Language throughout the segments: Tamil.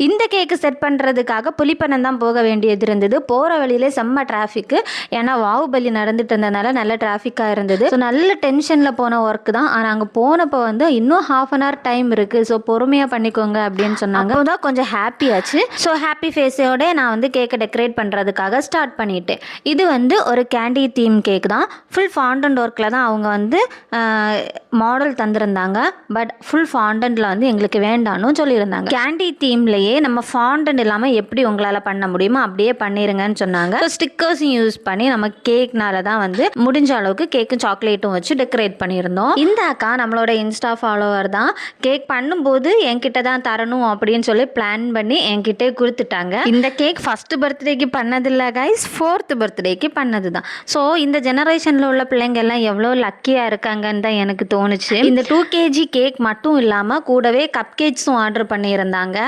இந்த கேக்கு செட் பண்ணுறதுக்காக புலிப்பணம் தான் போக வேண்டியது இருந்தது. போகிற வழியிலே செம்ம டிராஃபிக்கு. ஏன்னா பாகுபலி நடந்துட்டு இருந்ததுனால நல்ல டிராஃபிக்காக இருந்தது. ஸோ நல்ல டென்ஷனில் போன ஒர்க்கு தான். ஆனால் அங்கே போனப்போ வந்து இன்னும் ½ டைம் இருக்குது, ஸோ பொறுமையாக பண்ணிக்கோங்க அப்படின்னு சொன்னாங்க. தான் கொஞ்சம் ஹாப்பியாச்சு. ஸோ ஹாப்பி ஃபேஸோட நான் வந்து கேக்கை டெக்கரேட் பண்ணுறதுக்காக ஸ்டார்ட் பண்ணிட்டேன். இது வந்து ஒரு கேண்டி தீம் கேக் தான். ஃபுல் ஃபாண்டன்ட் ஒர்க்கில் தான் அவங்க வந்து மாடல் தந்திருந்தாங்க. பட் ஃபுல் ஃபாண்டன்ட்டில் வந்து எங்களுக்கு வேண்டான்னு சொல்லியிருந்தாங்க. கேண்டி தீம்லேயே நம்ம ஃபாண்டன்ட் இல்லாமல் எப்படி உங்களால் பண்ண முடியுமோ அப்படியே பண்ணிருங்கன்னு சொன்னாங்க. ஸோ ஸ்டிக்கர்ஸும் யூஸ் பண்ணி நம்ம கேக்னால தான் வந்து முடிஞ்ச அளவுக்கு கேக்கும் சாக்லேட்டும் வச்சு டெக்கரேட் பண்ணியிருந்தோம். இந்த அக்கா நம்மளோட இன்ஸ்டா ஃபாலோவர் தான். கேக் பண்ணும்போது என்கிட்ட தான் தரணும் அப்படின்னு சொல்லி பிளான் பண்ணி என்கிட்டே கொடுத்துட்டாங்க. இந்த கேக் ஃபர்ஸ்ட் பர்த்டேக்கு பண்ணதில்லை கைஸ், 4th பர்த்டேக்கு பண்ணது தான். ஸோ இந்த ஜெனரேஷனில் உள்ள பிள்ளைங்க எல்லாம் எவ்வளோ லக்கியாக இருக்காங்கன்னு தான் எனக்கு தோணுச்சு. இந்த 2 kg கேக் மட்டும் இல்லாமல் கூடவே கப் கேக்ஸும் ஆர்டர் பண்ணியிருந்தாங்க.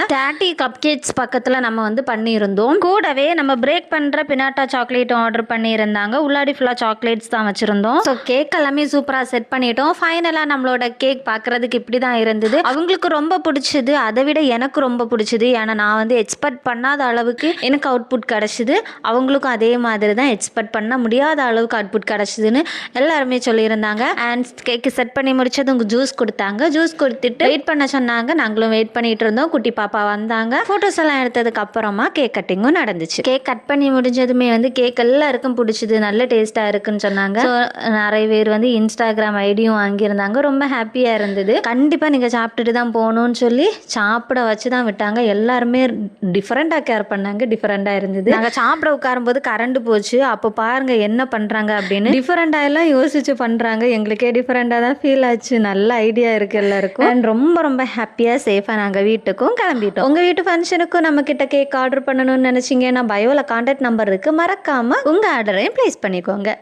கப் கேக்ஸ் பக்கத்தில் நம்ம வந்து பண்ணியிருந்தோம். கூடவே நம்ம பிரேக் பண்ணுற பினாட்டா சாக்லேட்டும் ஆர்டர் பண்ணியிருந்தாங்க. உள்ளாடி ஃபுல்லாக சாக்லேட்ஸ் தான் வச்சுருந்தோம். ஸோ கேக் எல்லாமே சூப்பராக செட் பண்ணிட்டோம். ஃபைனலாக நம்மளோட கேக் பார்க்குறதுக்கு இப்படி தான் இருந்தது. அவங்களுக்கு ரொம்ப பிடிச்சது, அதை விட எனக்கு ரொம்ப பிடிச்சது. ஏன்னா நான் வந்து எக்ஸ்பெக்ட் பண்ணாத அளவுக்கு எனக்கு அவுட்புட் கிடச்சிது. அவங்களுக்கும் அதே மாதிரி தான் எக்ஸ்பெக்ட் பண்ண முடியாத அளவுக்கு அவுட்புட் கிடச்சிதுன்னு எல்லாருமே சொல்லியிருந்தாங்க. அண்ட் கேக்கு செட் பண்ணி முடிச்சது உங்கள் ஜூஸ் கொடுத்தாங்க. ஜூஸ் கொடுத்துட்டு வெயிட் பண்ண சொன்னாங்க. நாங்களும் வெயிட் பண்ணிட்டு இருந்தோம். குட்டி பாப்பா வந்தாங்க. ஃபோட்டோஸ் எல்லாம் எடுத்ததுக்கு அப்புறமா கேக் கட்டிங்கும் நடந்துச்சு. கேக் கட் பண்ணி முடிஞ்சதுமே வந்து கேக் எல்லாருக்கும் பிடிச்சது, நல்ல டேஸ்ட்டாக இருக்குன்னு சொன்னாங்க. ஸோ நிறைய பேர் வந்து இன்ஸ்டாகிராம் ஐடியும் வாங்கியிருந்தாங்க. ரொம்ப ஹாப்பியாக இருந்தது. கண்டிப்பாக நீங்கள் சாப்பிட்டுட்டு தான் போகணும்னு சொல்லி சாப்பிட வச்சு தான் விட்டாங்க. எல்லாருமே டிஃப்ரெண்ட்டாக கேர் பண்ணாங்க. டிஃப்ரெண்ட்டாக இருந்தது. நாங்கள் சாப்பிட உட்காரும்போது கரண்ட் போச்சு. அப்போ பாருங்க என்ன பண்ணுறாங்க அப்படின்னு டிஃப்ரெண்ட்டாக எல்லாம் யோசிச்சு பண்ணுறாங்க. எங்களுக்கே டிஃப்ரெண்ட்டாக தான் ஃபீல் ஆச்சு. நல்ல ஐடியா இருக்குது எல்லாருக்கும். அண்ட் ரொம்ப ரொம்ப ஹாப்பியாக சேஃபாக நாங்கள் வீட்டுக்கும் கிளம்பிட்டோம். உங்கள் வீட்டு ஃபங்க்ஷனுக்கும் நம்ம கிட்ட கேக் ஆர்டர் பண்ணணும்னு நினைச்சீங்கன்னா பயோல கான்டாக்ட் நம்பர் இருக்கு, மறக்காம உங்க ஆர்டரையும் பிளேஸ் பண்ணிக்கோங்க.